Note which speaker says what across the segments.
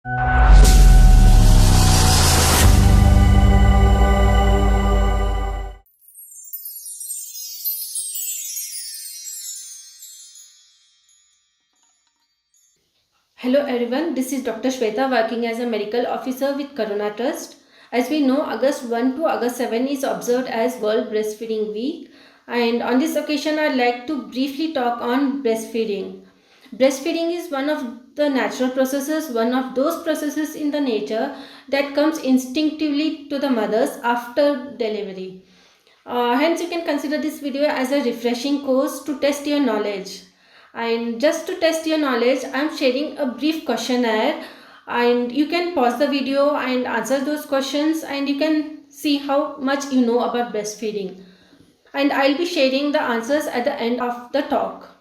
Speaker 1: Hello everyone, this is Dr. Shweta working as a medical officer with Corona Trust. As we know, August 1 to August 7 is observed as World Breastfeeding Week, and on this occasion I'd like to briefly talk on breastfeeding. Breastfeeding is one of the natural processes, one of those processes in the nature that comes instinctively to the mothers after delivery. Hence, you can consider this video as a refreshing course to test your knowledge. And just to test your knowledge, I am sharing a brief questionnaire, and you can pause the video and answer those questions, and you can see how much you know about breastfeeding. And I'll be sharing the answers at the end of the talk.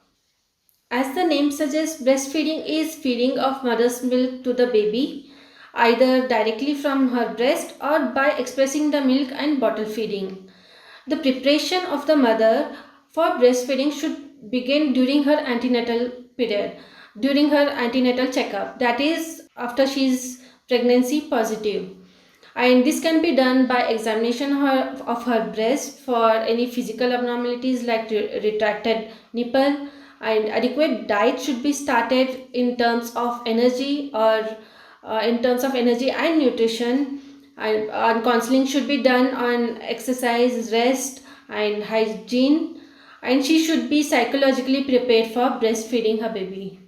Speaker 1: As the name suggests, breastfeeding is feeding of mother's milk to the baby, either directly from her breast or by expressing the milk and bottle feeding. The preparation of the mother for breastfeeding should begin during her antenatal period, during her antenatal checkup, that is, after she is pregnancy positive. And this can be done by examination of her breast for any physical abnormalities like retracted nipple, and adequate diet should be started in terms of energy or in terms of energy and nutrition, and counseling should be done on exercise, rest and hygiene, and she should be psychologically prepared for breastfeeding her baby.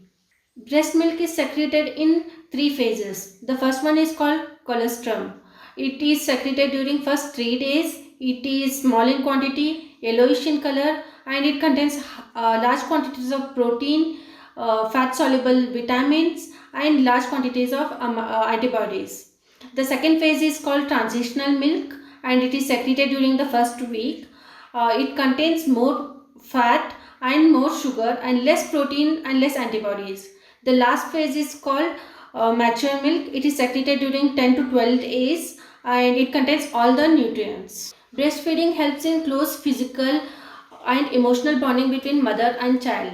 Speaker 1: Breast milk is secreted in three phases. The first one is called colostrum. It is secreted during first 3 days. It is small in quantity, yellowish in color, and it contains large quantities of protein, fat soluble vitamins, and large quantities of antibodies. The second phase is called transitional milk, and it is secreted during the first week. It contains more fat and more sugar and less protein and less antibodies. The last phase is called mature milk. It is secreted during 10 to 12 days, and it contains all the nutrients. Breastfeeding helps in close physical and emotional bonding between mother and child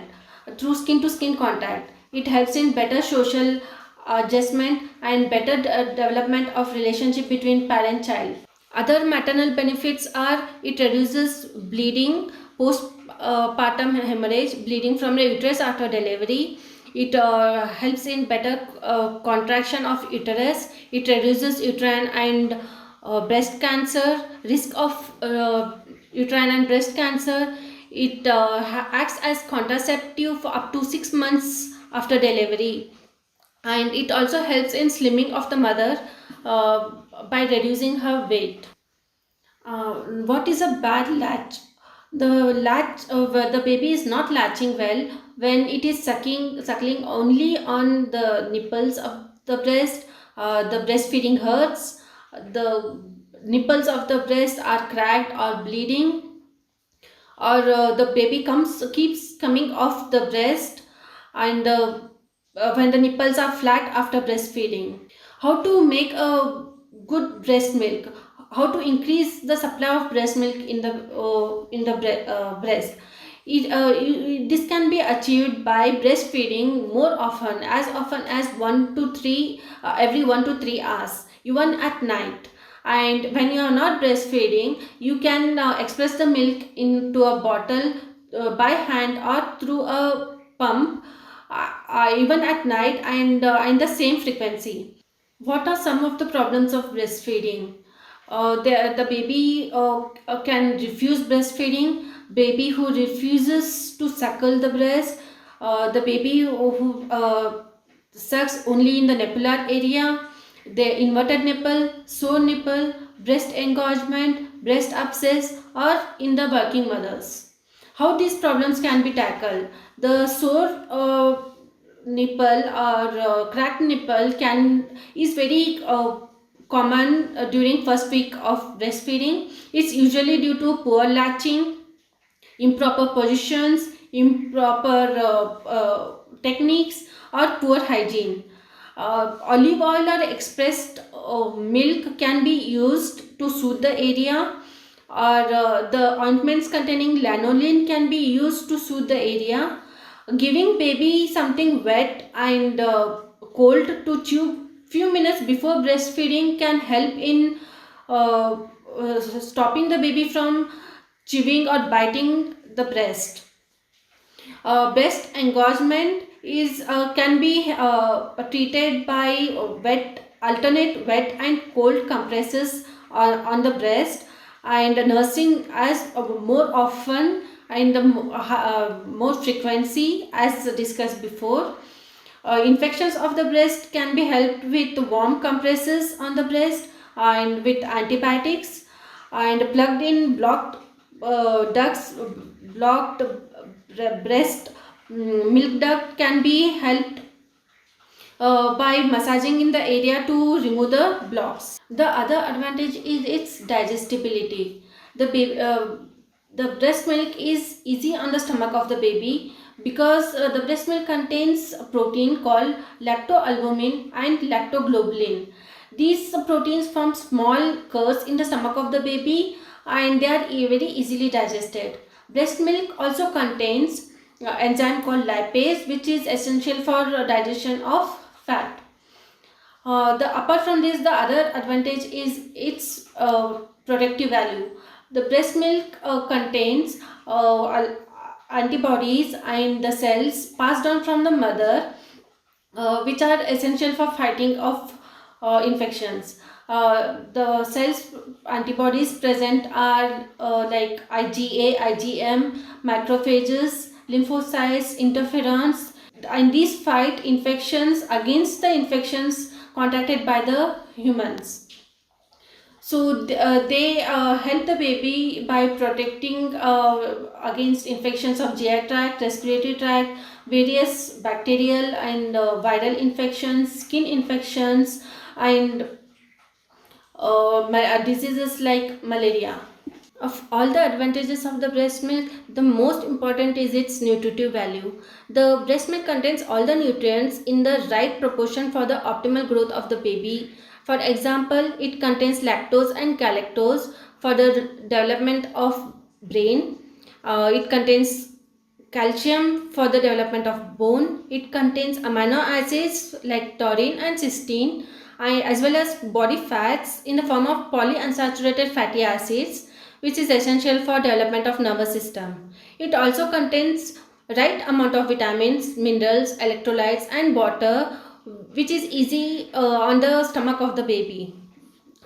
Speaker 1: through skin to skin contact. It helps in better social adjustment and better development of relationship between parent child. Other maternal benefits are it reduces bleeding, postpartum hemorrhage, bleeding from the uterus after delivery. It helps in better contraction of uterus. It reduces uterine and breast cancer, risk of uterine and breast cancer. It acts as contraceptive for up to 6 months after delivery, and it also helps in slimming of the mother by reducing her weight. What is a bad latch? The latch where the baby is not latching well when it is suckling only on the nipples of the breast. The breastfeeding hurts. The nipples of the breast are cracked or bleeding, or the baby keeps coming off the breast, and when the nipples are flat after breastfeeding. How to make a good breast milk? How to increase the supply of breast milk in the breast? This can be achieved by breastfeeding more often as 1 to 3 every 1 to 3 hours, even at night. And when you are not breastfeeding, you can express the milk into a bottle by hand or through a pump, even at night, and in the same frequency. What are some of the problems of breastfeeding? The baby can refuse breastfeeding. Baby who refuses to suckle the breast. The baby who sucks only in the nipple area. The inverted nipple, sore nipple, breast engorgement, breast abscess, or in the working mothers. How these problems can be tackled? The sore nipple or cracked nipple is very common during first week of breastfeeding. It's usually due to poor latching, improper positions, improper techniques, or poor hygiene. Olive oil or expressed milk can be used to soothe the area, or the ointments containing lanolin can be used to soothe the area. Giving baby something wet and cold to chew few minutes before breastfeeding can help in uh, stopping the baby from chewing or biting the breast. Breast engorgement is can be treated by alternate wet and cold compresses on the breast, and nursing as more often and the more frequency as discussed before. Infections of the breast can be helped with warm compresses on the breast and with antibiotics, and plugged in blocked ducts, blocked breast milk duct can be helped by massaging in the area to remove the blocks. The other advantage is its digestibility. The breast milk is easy on the stomach of the baby because the breast milk contains a protein called lactoalbumin and lactoglobulin. These proteins form small curds in the stomach of the baby, and they are very easily digested. Breast milk also contains enzyme called lipase, which is essential for digestion of fat. Apart from this, the other advantage is its protective value. The breast milk contains antibodies and the cells passed on from the mother, which are essential for fighting of infections. The cells antibodies present are like IgA, IgM, macrophages, lymphocytes, interferons, and these fight infections against the infections contacted by the humans. So they help the baby by protecting against infections of GI tract, respiratory tract, various bacterial and viral infections, skin infections, and diseases like malaria. Of all the advantages of the breast milk, the most important is its nutritive value. The breast milk contains all the nutrients in the right proportion for the optimal growth of the baby. For example, it contains lactose and galactose for the development of brain. It contains calcium for the development of bone. It contains amino acids like taurine and cysteine, as well as body fats in the form of polyunsaturated fatty acids, which is essential for development of nervous system. It also contains right amount of vitamins, minerals, electrolytes and water, which is easy on the stomach of the baby.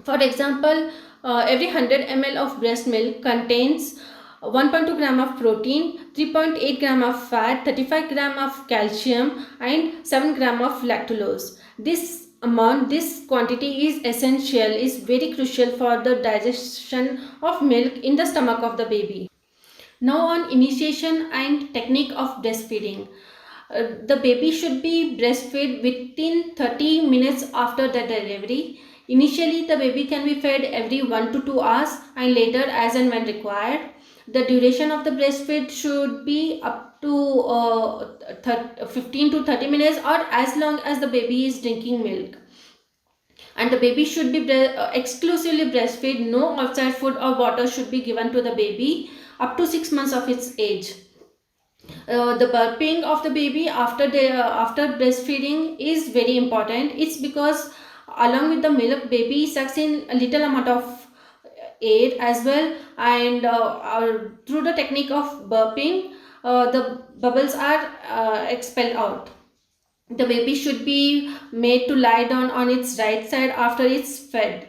Speaker 1: For example, every 100 ml of breast milk contains 1.2 gram of protein, 3.8 gram of fat, 35 gram of calcium and 7 gram of lactulose. This quantity is essential, is very crucial for the digestion of milk in the stomach of the baby. Now on initiation and technique of breastfeeding. The baby should be breastfed within 30 minutes after the delivery. Initially, the baby can be fed every 1 to 2 hours and later as and when required. The duration of the breastfeed should be up to 15 to 30 minutes or as long as the baby is drinking milk. And the baby should be exclusively breastfed. No outside food or water should be given to the baby up to 6 months of its age. The burping of the baby after breastfeeding is very important. It's because along with the milk, baby sucks in a little amount of air as well, and through the technique of burping, the bubbles are expelled out. The baby should be made to lie down on its right side after it's fed.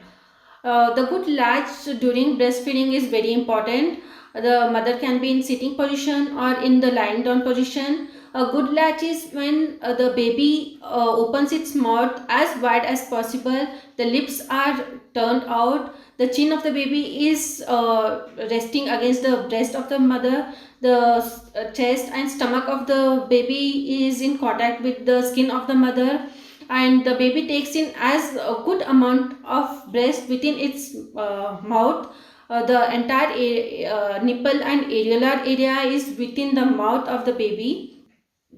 Speaker 1: The good latch during breastfeeding is very important. The mother can be in sitting position or in the lying down position. A good latch is when the baby opens its mouth as wide as possible. The lips are turned out. The chin of the baby is resting against the breast of the mother. The chest and stomach of the baby is in contact with the skin of the mother, and the baby takes in as a good amount of breast within its mouth. The entire nipple and areolar area is within the mouth of the baby.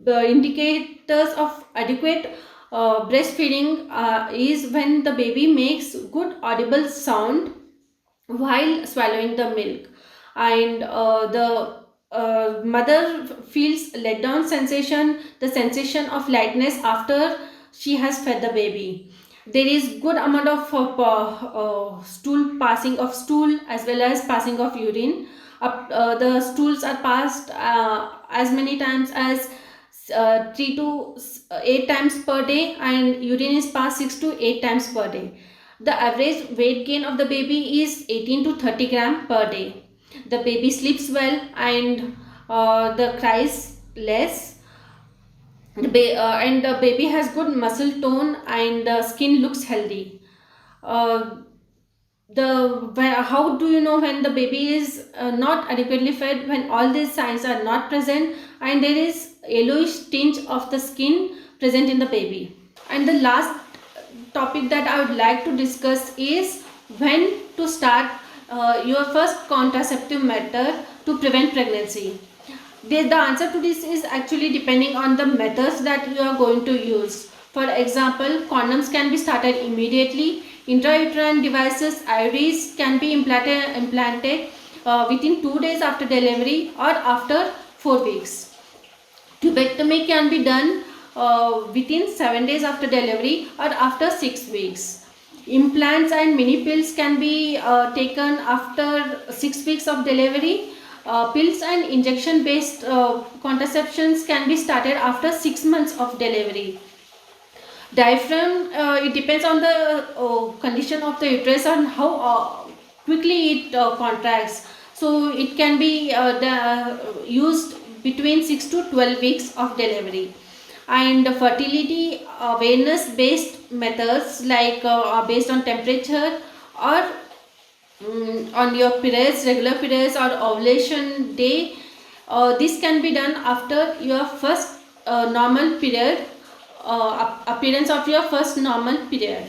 Speaker 1: The indicators of adequate breastfeeding is when the baby makes good audible sound while swallowing the milk, and the mother feels let down sensation, the sensation of lightness after she has fed the baby. There is good amount of stool, passing of stool as well as passing of urine. The stools are passed as many times as 3 to 8 times per day, and urine is passed 6 to 8 times per day. The average weight gain of the baby is 18 to 30 gram per day. The baby sleeps well, and the cries less. And the baby has good muscle tone, and the skin looks healthy. uh, how do you know when the baby is not adequately fed? When all these signs are not present and there is yellowish tinge of the skin present in the baby. And the last topic that I would like to discuss is when to start your first contraceptive method to prevent pregnancy. The answer to this is actually depending on the methods that you are going to use. For example, condoms can be started immediately. Intrauterine devices, IUDs, can be implanted within 2 days after delivery or after 4 weeks. Tubectomy can be done within 7 days after delivery or after 6 weeks. Implants and mini pills can be taken after 6 weeks of delivery. Pills and injection based contraceptions can be started after 6 months of delivery. Diaphragm, it depends on the condition of the uterus and how quickly it contracts. So it can be used between 6 to 12 weeks of delivery. And fertility awareness based methods, like are based on temperature or on your periods, regular periods or ovulation day. This can be done after your first normal period, appearance of your first normal period.